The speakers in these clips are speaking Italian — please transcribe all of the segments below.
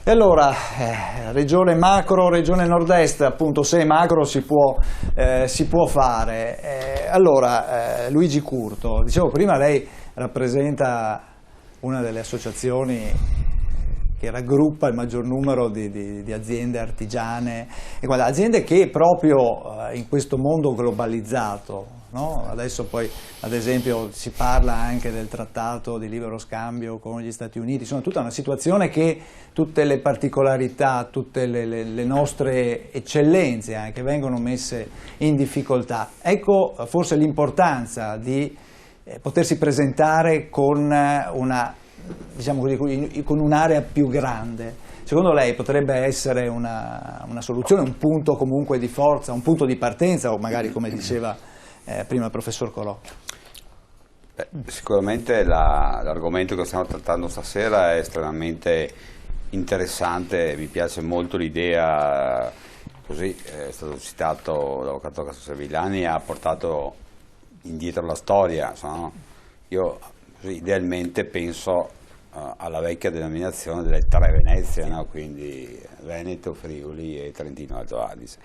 E allora, regione macro, regione nord-est, appunto se è macro si può fare. Allora, Luigi Curto, dicevo prima lei rappresenta una delle associazioni che raggruppa il maggior numero di aziende artigiane, e guarda, aziende che proprio in questo mondo globalizzato, no? Adesso poi ad esempio si parla anche del trattato di libero scambio con gli Stati Uniti, insomma tutta una situazione che tutte le particolarità, tutte le nostre eccellenze anche vengono messe in difficoltà. Ecco forse l'importanza di potersi presentare con una, diciamo così, con un'area più grande. Secondo lei potrebbe essere una soluzione, un punto comunque di forza, un punto di partenza, o magari come diceva prima il professor Colò? Sicuramente l'argomento che stiamo trattando stasera è estremamente interessante, mi piace molto l'idea, così è stato citato l'avvocato Castro Sevillani, ha portato indietro la storia, no? Io così, idealmente penso alla vecchia denominazione delle tre Venezie, no? Quindi Veneto, Friuli e Trentino Alto Adige.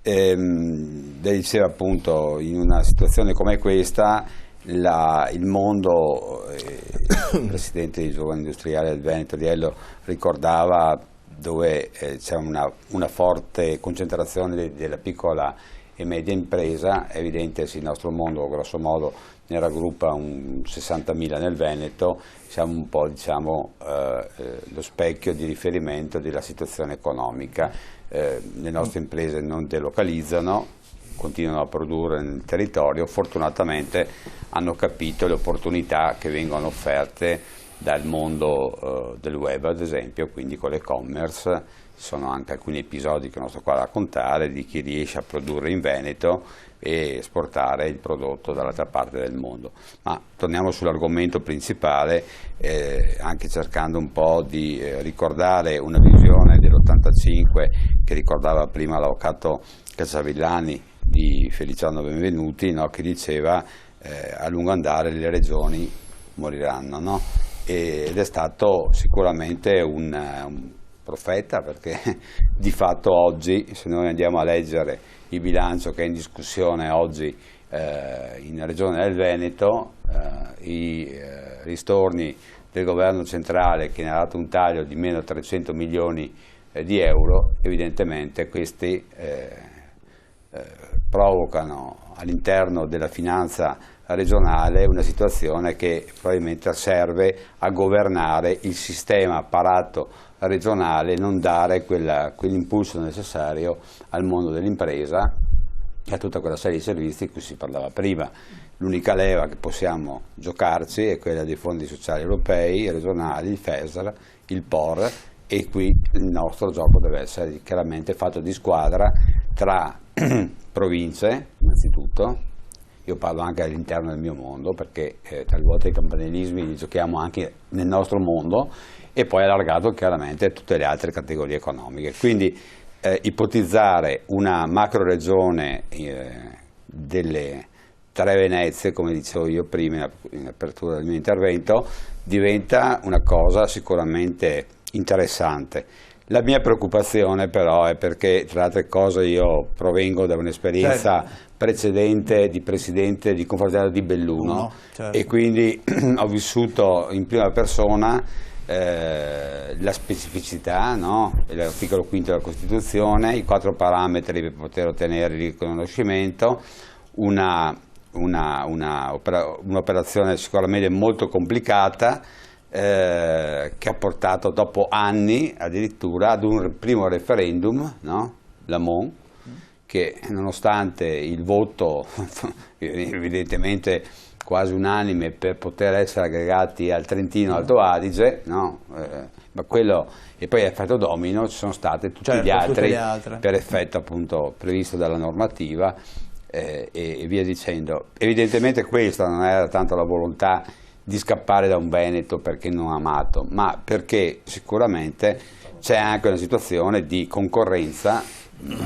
Lei diceva appunto, in una situazione come questa il mondo, il presidente dei giovani industriali del Veneto Riello ricordava dove c'è una forte concentrazione della piccola e media impresa. È evidente che il nostro mondo grosso modo ne raggruppa un 60.000 nel Veneto, siamo un po' diciamo lo specchio di riferimento della situazione economica. Le nostre imprese non delocalizzano, continuano a produrre nel territorio, fortunatamente hanno capito le opportunità che vengono offerte dal mondo del web ad esempio, quindi con l'e-commerce. Ci sono anche alcuni episodi che non sto qua a raccontare di chi riesce a produrre in Veneto e esportare il prodotto dall'altra parte del mondo. Ma torniamo sull'argomento principale, anche cercando un po' di ricordare una visione dell'85 che ricordava prima l'avvocato Casavillani di Feliciano Benvenuti, no? Che diceva a lungo andare le regioni moriranno, no? Ed è stato sicuramente un profeta, perché di fatto oggi, se noi andiamo a leggere il bilancio che è in discussione oggi in Regione del Veneto, i ristorni del governo centrale che ne ha dato un taglio di meno 300 milioni di euro, evidentemente questi provocano all'interno della finanza regionale una situazione che probabilmente serve a governare il sistema apparato regionale, non dare quell'impulso necessario al mondo dell'impresa e a tutta quella serie di servizi di cui si parlava prima. L'unica leva che possiamo giocarci è quella dei fondi sociali europei, regionali, il FESR, il POR, e qui il nostro gioco deve essere chiaramente fatto di squadra tra province innanzitutto. Io parlo anche all'interno del mio mondo, perché talvolta i campanilismi li giochiamo anche nel nostro mondo, e poi allargato chiaramente a tutte le altre categorie economiche. Quindi ipotizzare una macro regione delle tre Venezie, come dicevo io prima in apertura del mio intervento, diventa una cosa sicuramente interessante. La mia preoccupazione però è perché, tra le altre cose, io provengo da un'esperienza precedente di presidente di Confortazione di Belluno, e quindi ho vissuto in prima persona la specificità, no? L'articolo 5 della Costituzione, i 4 parametri per poter ottenere il riconoscimento, un'operazione sicuramente molto complicata, che ha portato dopo anni addirittura ad un primo referendum, no? Lamont, che nonostante il voto evidentemente quasi unanime per poter essere aggregati al Trentino Alto Adige, no? Ma quello, e poi a effetto domino ci sono state tutti gli altri per effetto appunto previsto dalla normativa e via dicendo. Evidentemente questa non era tanto la volontà di scappare da un Veneto perché non amato, ma perché sicuramente c'è anche una situazione di concorrenza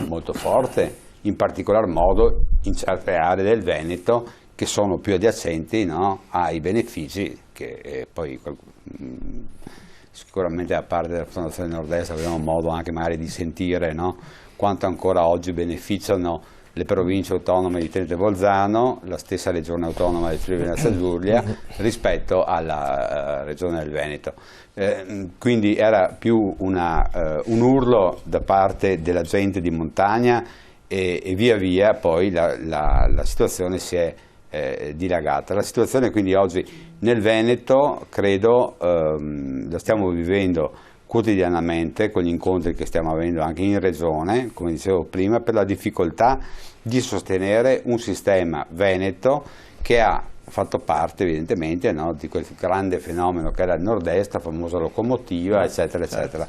molto forte, in particolar modo in certe aree del Veneto che sono più adiacenti, no, ai benefici che poi sicuramente da parte della Fondazione Nord-Est avremo modo anche magari di sentire, no, quanto ancora oggi beneficiano le province autonome di Trento e Bolzano, la stessa regione autonoma del Friuli Venezia Giulia rispetto alla regione del Veneto. Quindi era più un urlo da parte della gente di montagna e via via poi la situazione si è dilagata. La situazione quindi oggi nel Veneto credo la stiamo vivendo quotidianamente con gli incontri che stiamo avendo anche in regione, come dicevo prima, per la difficoltà di sostenere un sistema veneto che ha fatto parte evidentemente, no, di quel grande fenomeno che era il nord-est, la famosa locomotiva, eccetera, eccetera.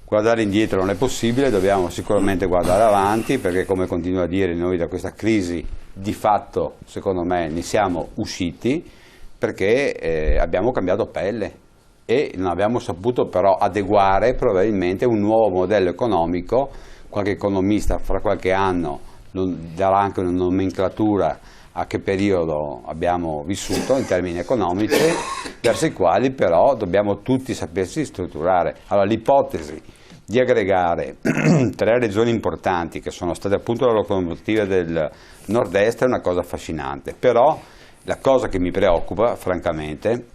Guardare indietro non è possibile, dobbiamo sicuramente guardare avanti, perché come continuo a dire noi da questa crisi di fatto, secondo me, ne siamo usciti perché abbiamo cambiato pelle e non abbiamo saputo però adeguare probabilmente un nuovo modello economico. Qualche economista fra qualche anno darà anche una nomenclatura a che periodo abbiamo vissuto in termini economici, verso i quali però dobbiamo tutti sapersi strutturare. Allora, l'ipotesi di aggregare 3 regioni importanti che sono state appunto la locomotiva del nord-est è una cosa affascinante, però la cosa che mi preoccupa francamente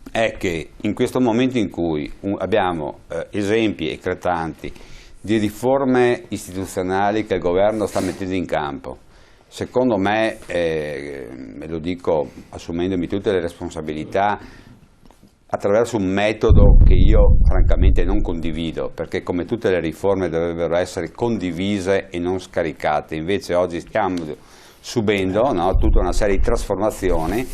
è che in questo momento in cui abbiamo esempi eclatanti di riforme istituzionali che il governo sta mettendo in campo, secondo me, e lo dico assumendomi tutte le responsabilità, attraverso un metodo che io francamente non condivido, perché come tutte le riforme dovrebbero essere condivise e non scaricate, invece oggi stiamo subendo, no, tutta una serie di trasformazioni.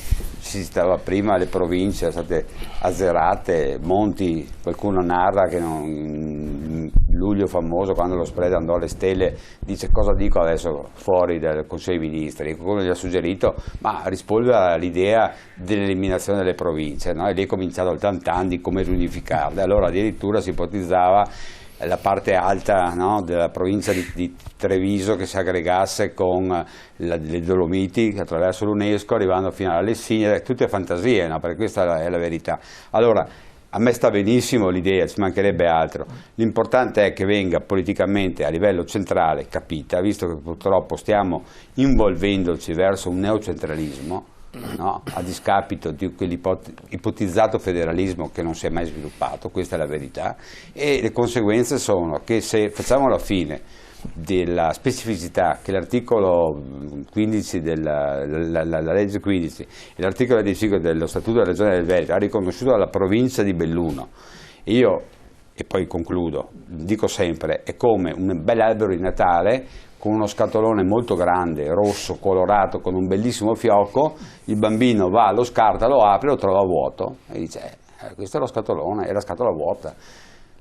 Si stava prima, le province sono state azzerate, Monti, qualcuno narra che luglio famoso, quando lo spread andò alle stelle, dice cosa dico adesso fuori dal Consiglio dei Ministri, qualcuno gli ha suggerito ma rispolvera l'idea dell'eliminazione delle province, no? E lì è cominciato il tantan di come riunificarle, allora addirittura si ipotizzava la parte alta, no, della provincia di Treviso che si aggregasse con le Dolomiti attraverso l'UNESCO arrivando fino alla Lessinia, tutte fantasie, no? Perché questa è la verità. Allora, a me sta benissimo l'idea, ci mancherebbe altro, l'importante è che venga politicamente a livello centrale capita, visto che purtroppo stiamo involvendoci verso un neocentralismo, no? A discapito di quell'ipotizzato federalismo che non si è mai sviluppato, questa è la verità, e le conseguenze sono che se facciamo la fine della specificità che l'articolo 15 la legge 15 e l'articolo 25 dello Statuto della Regione del Veneto ha riconosciuto alla provincia di Belluno, e poi concludo, dico sempre, è come un bel albero di Natale con uno scatolone molto grande, rosso, colorato, con un bellissimo fiocco, il bambino va, lo scarta, lo apre, lo trova vuoto e dice questo è lo scatolone, è la scatola vuota.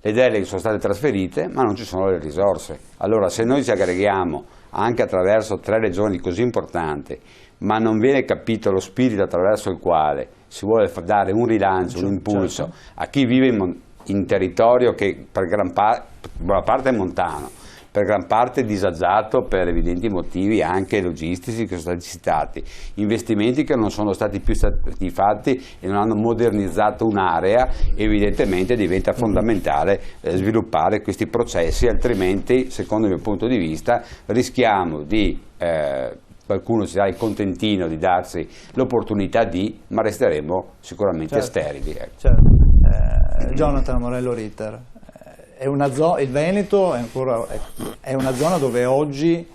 Le deleghe sono state trasferite ma non ci sono le risorse. Allora se noi ci aggreghiamo anche attraverso 3 regioni così importanti, ma non viene capito lo spirito attraverso il quale si vuole dare un rilancio, un impulso a chi vive in territorio che per buona parte è montano, per gran parte disagiato per evidenti motivi anche logistici che sono stati citati, investimenti che non sono stati più stati fatti e non hanno modernizzato un'area, evidentemente diventa fondamentale sviluppare questi processi, altrimenti secondo il mio punto di vista rischiamo di, qualcuno ci dà il contentino di darsi l'opportunità ma resteremo sicuramente sterili. Ecco. Certo. Jonathan Morello Ritter. Il Veneto è una zona dove oggi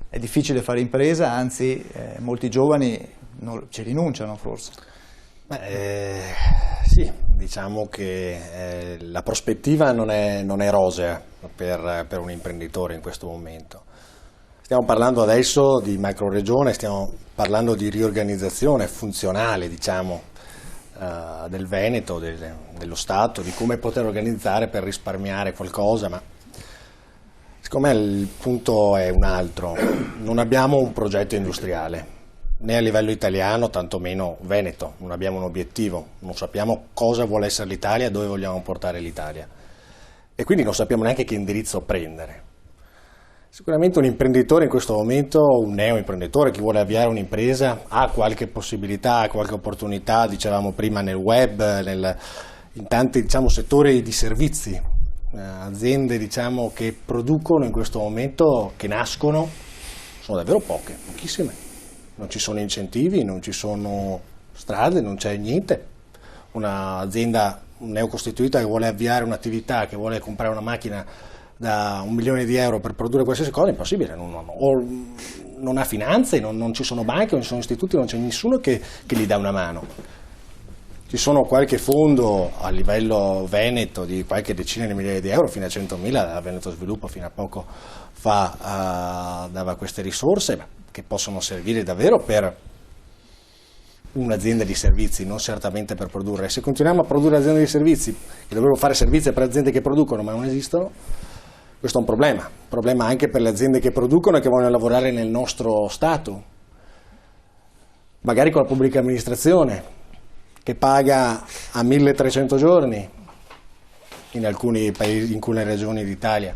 è difficile fare impresa, anzi molti giovani ci rinunciano forse. Sì, diciamo che la prospettiva non è rosea per un imprenditore in questo momento. Stiamo parlando adesso di macroregione, stiamo parlando di riorganizzazione funzionale, diciamo, del Veneto, dello Stato, di come poter organizzare per risparmiare qualcosa, ma secondo me il punto è un altro. Non abbiamo un progetto industriale, né a livello italiano, tantomeno veneto, non abbiamo un obiettivo, non sappiamo cosa vuole essere l'Italia, dove vogliamo portare l'Italia e quindi non sappiamo neanche che indirizzo prendere. Sicuramente un imprenditore in questo momento, un neoimprenditore, chi vuole avviare un'impresa, ha qualche possibilità, ha qualche opportunità, dicevamo prima nel web, in tanti, diciamo, settori di servizi, aziende, diciamo, che producono in questo momento, che nascono, sono davvero pochissime. Non ci sono incentivi, non ci sono strade, non c'è niente. Un'azienda neocostituita che vuole avviare un'attività, che vuole comprare una macchina da 1 milione di euro per produrre qualsiasi cosa, è impossibile, non ha finanze, non ci sono banche, non ci sono istituti, non c'è nessuno che gli dà una mano. Ci sono qualche fondo a livello Veneto di qualche decina di migliaia di euro, fino a 100.000, la Veneto Sviluppo fino a poco fa dava queste risorse, ma che possono servire davvero per un'azienda di servizi, non certamente per produrre. E se continuiamo a produrre aziende di servizi, che dovrebbero fare servizi per aziende che producono ma non esistono, questo è un problema anche per le aziende che producono e che vogliono lavorare nel nostro Stato, magari con la pubblica amministrazione, che paga a 1300 giorni in alcuni paesi, in alcune regioni d'Italia.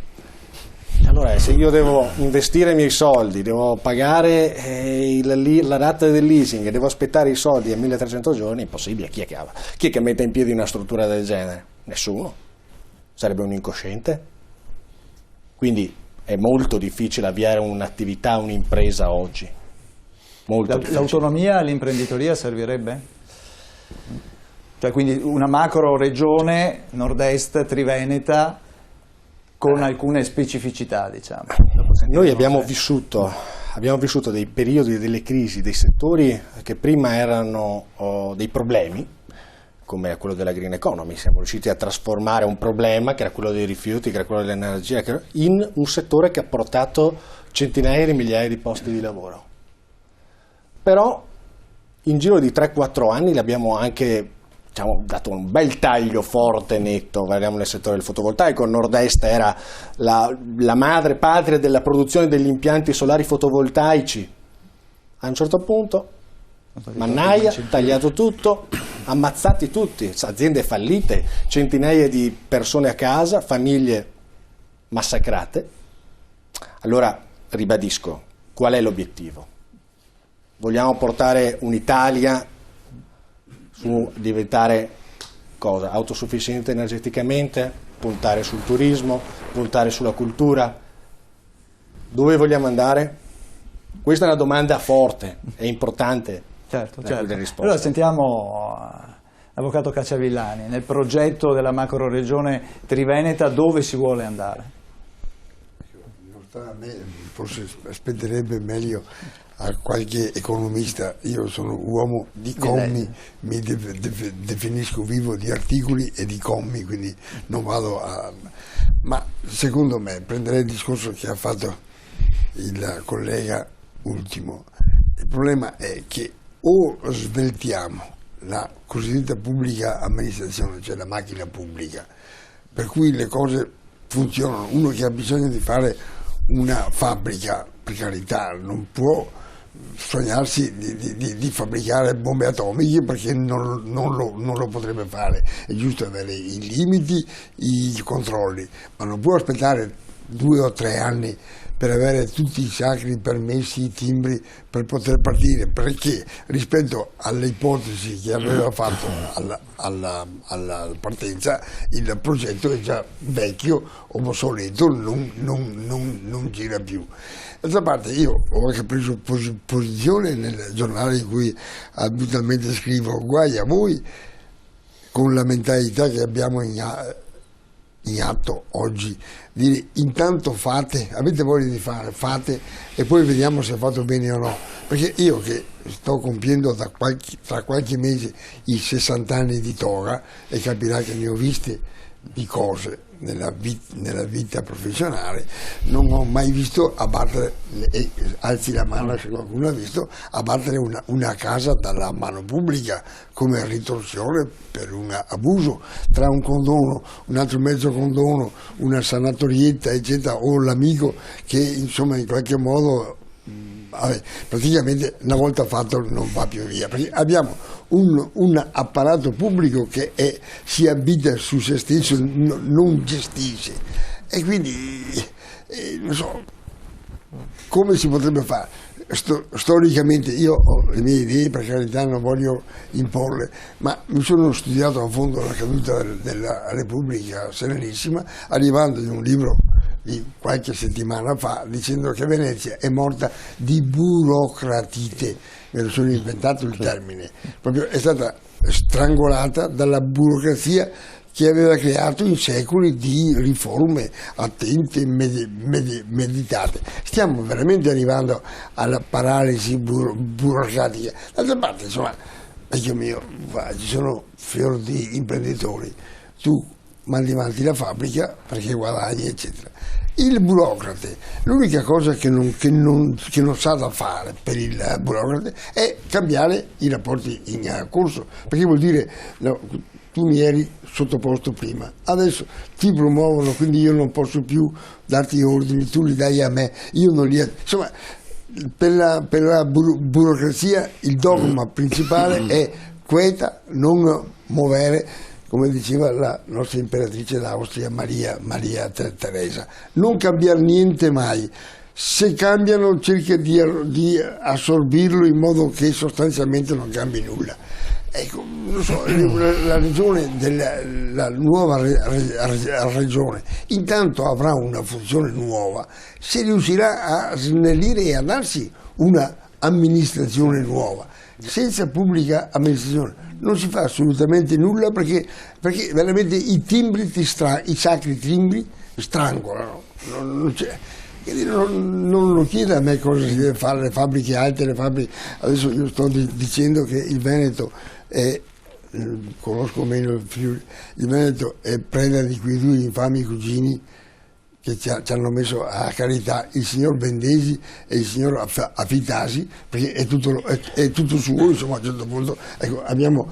Allora, se io devo investire i miei soldi, devo pagare la rata del leasing e devo aspettare i soldi a 1300 giorni, è impossibile. Chi è che mette in piedi una struttura del genere? Nessuno. Sarebbe un incosciente. Quindi è molto difficile avviare un'attività, un'impresa oggi. L'autonomia all'imprenditoria servirebbe? Cioè, quindi una macro regione nord-est triveneta con alcune specificità, diciamo. Noi abbiamo vissuto dei periodi, delle crisi, dei settori che prima erano dei problemi, come quello della green economy. Siamo riusciti a trasformare un problema, che era quello dei rifiuti, che era quello dell'energia, in un settore che ha portato centinaia di migliaia di posti di lavoro. Però in giro di 3-4 anni l'abbiamo anche, diciamo, dato un bel taglio forte, netto. Parliamo nel settore del fotovoltaico. Il nord-est era la madre patria della produzione degli impianti solari fotovoltaici. A un certo punto mannaia, tagliato tutto, ammazzati tutti, aziende fallite, centinaia di persone a casa, famiglie massacrate. Allora ribadisco, qual è l'obiettivo? Vogliamo portare un'Italia diventare cosa? Autosufficiente energeticamente, puntare sul turismo, puntare sulla cultura. Dove vogliamo andare? Questa è una domanda forte e importante. Certo. Allora sentiamo l'avvocato Cacciavillani, nel progetto della macroregione triveneta dove si vuole andare? A me forse aspetterebbe meglio a qualche economista. Io sono uomo di commi, mi definisco vivo di articoli e di commi, quindi non vado a... Ma secondo me, prenderei il discorso che ha fatto il collega ultimo, il problema è che o sveltiamo la cosiddetta pubblica amministrazione, cioè la macchina pubblica, per cui le cose funzionano. Uno che ha bisogno di fare una fabbrica, per carità, non può sognarsi di fabbricare bombe atomiche, perché non lo potrebbe fare. È giusto avere i limiti, i controlli, ma non può aspettare 2 o 3 anni per avere tutti i sacri permessi, i timbri per poter partire, perché rispetto alle ipotesi che aveva fatto alla partenza, il progetto è già vecchio, obsoleto, non gira più. D'altra parte io ho anche preso posizione nel giornale in cui abitualmente scrivo: guai a voi con la mentalità che abbiamo in atto oggi, dire intanto fate, avete voglia di fate e poi vediamo se è fatto bene o no, perché io che sto compiendo tra qualche mese i 60 anni di toga, e capirà che ne ho viste di cose nella vita professionale, non ho mai visto abbattere, e alzi la mano se qualcuno ha visto, abbattere una casa dalla mano pubblica come ritorsione per un abuso, tra un condono, un altro mezzo condono, una sanatorietta eccetera, o l'amico che insomma in qualche modo praticamente una volta fatto non va più via, perché abbiamo un apparato pubblico che si abita su se stesso, non gestisce, e quindi non so come si potrebbe fare. storicamente io ho le mie idee, per carità non voglio imporle, ma mi sono studiato a fondo la caduta della Repubblica Serenissima, arrivando in un libro di qualche settimana fa dicendo che Venezia è morta di burocratite, me lo sono inventato il termine, proprio è stata strangolata dalla burocrazia che aveva creato in secoli di riforme attente, meditate. Stiamo veramente arrivando alla paralisi burocratica. D'altra parte, insomma, vecchio mio, ci sono fior di imprenditori, tu mandi avanti la fabbrica perché guadagni, eccetera. Il burocrate, l'unica cosa che non sa da fare per il burocrate è cambiare i rapporti in corso, perché vuol dire no, tu mi eri sottoposto prima, adesso ti promuovono, quindi io non posso più darti ordini, tu li dai a me, io non li... Insomma, per la burocrazia il dogma principale è quieta, non muovere, come diceva la nostra imperatrice d'Austria Maria Teresa, non cambiare niente mai. Se cambiano cerca di assorbirlo in modo che sostanzialmente non cambi nulla. Ecco, non so, la regione la nuova regione intanto avrà una funzione nuova se riuscirà a snellire e a darsi una amministrazione nuova. Senza pubblica amministrazione non si fa assolutamente nulla perché veramente i sacri timbri strangolano. Non lo chiede a me cosa si deve fare, le fabbriche alte, le fabbriche. Adesso io sto dicendo che il Veneto conosco meno il Friuli, il Veneto è preda di quei due infami cugini che ci hanno messo a carità, il signor Bendesi e il signor Afitasi, perché è tutto suo, insomma a un certo punto ecco, abbiamo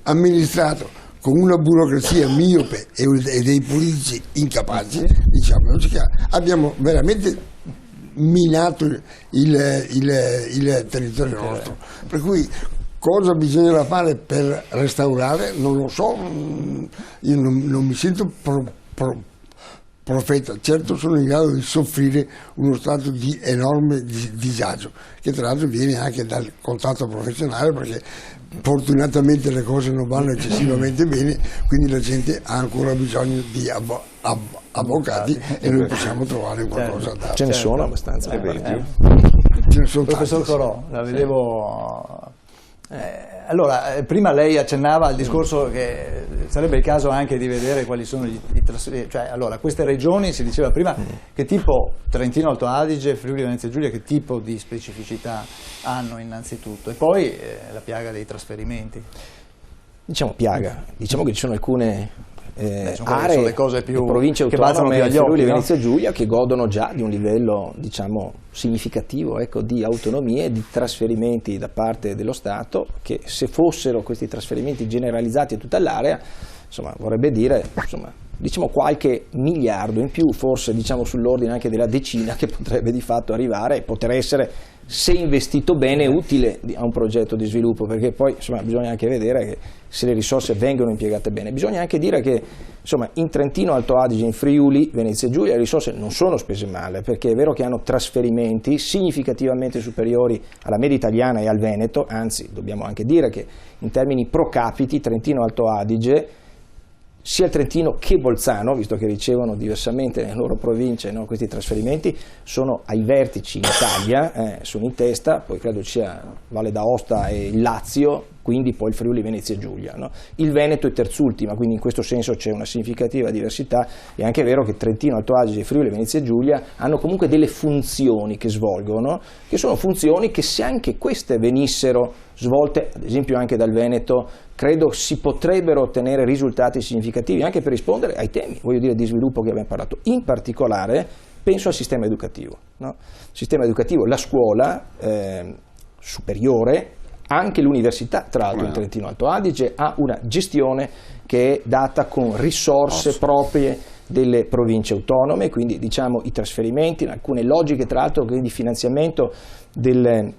amministrato con una burocrazia miope e dei politici incapaci, diciamo, abbiamo veramente minato il territorio nostro, per cui cosa bisognerà fare per restaurare non lo so, io non mi sento profeta, certo sono in grado di soffrire uno stato di enorme disagio, che tra l'altro viene anche dal contatto professionale, perché fortunatamente le cose non vanno eccessivamente bene, quindi la gente ha ancora bisogno di avvocati e noi possiamo trovare qualcosa da... Ce ne sono abbastanza. Ce ne sono Professor tanti, Corò, la vedevo... allora, prima lei accennava al discorso che sarebbe il caso anche di vedere quali sono i trasferimenti, cioè allora queste regioni, si diceva prima, che tipo Trentino Alto Adige, Friuli Venezia Giulia, che tipo di specificità hanno innanzitutto, e poi la piaga dei trasferimenti. Diciamo piaga, diciamo che ci sono alcune aree, le cose più province che balzano autonome, più agli occhi, Friuli no? Venezia Giulia, che godono già di un livello, diciamo, significativo, ecco, di autonomia e di trasferimenti da parte dello Stato, che se fossero questi trasferimenti generalizzati a tutta l'area, insomma, vorrebbe dire, insomma, diciamo qualche miliardo in più, forse diciamo sull'ordine anche della decina, che potrebbe di fatto arrivare e poter essere, se investito bene, utile a un progetto di sviluppo, perché poi insomma bisogna anche vedere che se le risorse vengono impiegate bene. Bisogna anche dire che insomma in Trentino Alto Adige, in Friuli Venezia Giulia, le risorse non sono spese male, perché è vero che hanno trasferimenti significativamente superiori alla media italiana e al Veneto, anzi dobbiamo anche dire che in termini pro capite Trentino Alto Adige, sia il Trentino che Bolzano, visto che ricevono diversamente nelle loro province, no, questi trasferimenti, sono ai vertici in Italia, sono in testa, poi credo sia Valle d'Aosta e il Lazio, quindi poi il Friuli Venezia Giulia. No? Il Veneto è terzultima, quindi in questo senso c'è una significativa diversità. È anche vero che Trentino Alto Adige e Friuli Venezia Giulia hanno comunque delle funzioni che svolgono, che sono funzioni che se anche queste venissero svolte, ad esempio anche dal Veneto, credo si potrebbero ottenere risultati significativi anche per rispondere ai temi, voglio dire, di sviluppo che abbiamo parlato. In particolare penso al sistema educativo. No? Sistema educativo, la scuola superiore, anche l'università, tra l'altro in Trentino Alto Adige, ha una gestione che è data con risorse proprie delle province autonome, quindi diciamo i trasferimenti, alcune logiche tra l'altro di finanziamento del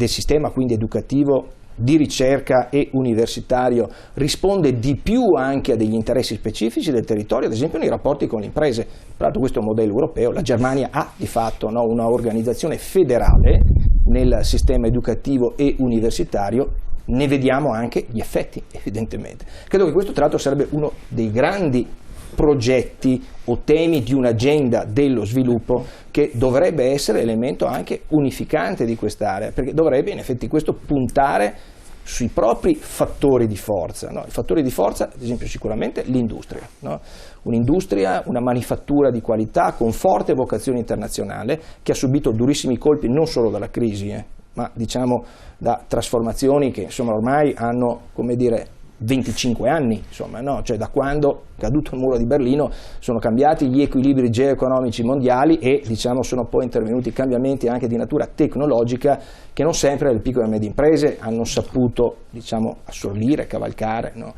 sistema quindi educativo di ricerca e universitario risponde di più anche a degli interessi specifici del territorio, ad esempio nei rapporti con le imprese. Tra l'altro questo è un modello europeo, la Germania ha di fatto una organizzazione federale nel sistema educativo e universitario, ne vediamo anche gli effetti evidentemente. Credo che questo tra l'altro sarebbe uno dei grandi progetti o temi di un'agenda dello sviluppo che dovrebbe essere elemento anche unificante di quest'area, perché dovrebbe in effetti questo puntare sui propri fattori di forza, no? I fattori di forza, ad esempio, sicuramente l'industria, no? Un'industria, una manifattura di qualità con forte vocazione internazionale che ha subito durissimi colpi non solo dalla crisi, ma diciamo da trasformazioni che insomma ormai hanno, come dire, 25 anni, insomma, no? Cioè da quando è caduto il muro di Berlino sono cambiati gli equilibri geoeconomici mondiali e diciamo sono poi intervenuti cambiamenti anche di natura tecnologica che non sempre le piccole e medie imprese hanno saputo, diciamo, assorbire, cavalcare, no?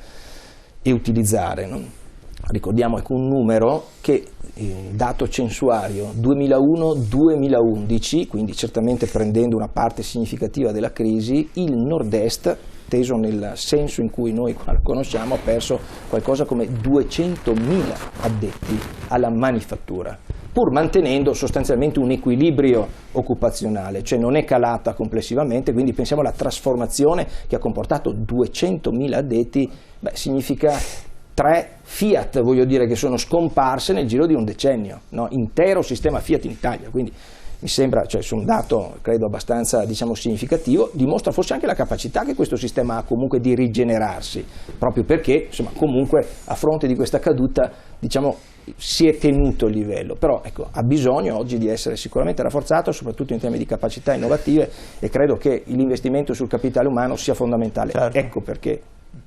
E utilizzare, no? Ricordiamo ecco un numero che dato censuario 2001-2011, quindi certamente prendendo una parte significativa della crisi, il nord-est, teso nel senso in cui noi la conosciamo, ha perso qualcosa come 200.000 addetti alla manifattura, pur mantenendo sostanzialmente un equilibrio occupazionale, cioè non è calata complessivamente, quindi pensiamo alla trasformazione che ha comportato 200.000 addetti, significa 3 Fiat, voglio dire, che sono scomparse nel giro di un decennio, no? Intero sistema Fiat in Italia, quindi mi sembra, cioè, su un dato credo abbastanza diciamo, significativo, dimostra forse anche la capacità che questo sistema ha comunque di rigenerarsi, proprio perché insomma, comunque a fronte di questa caduta diciamo, si è tenuto il livello, però ecco, ha bisogno oggi di essere sicuramente rafforzato, soprattutto in termini di capacità innovative, e credo che l'investimento sul capitale umano sia fondamentale. Certo. Ecco perché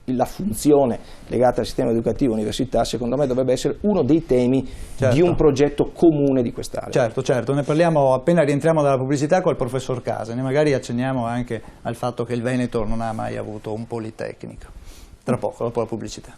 la funzione legata al sistema educativo università secondo me dovrebbe essere uno dei temi certo. di un progetto comune di quest'area. Certo, certo, ne parliamo appena rientriamo dalla pubblicità col professor Casa, ne magari accenniamo anche al fatto che il Veneto non ha mai avuto un politecnico. Tra poco, dopo la pubblicità.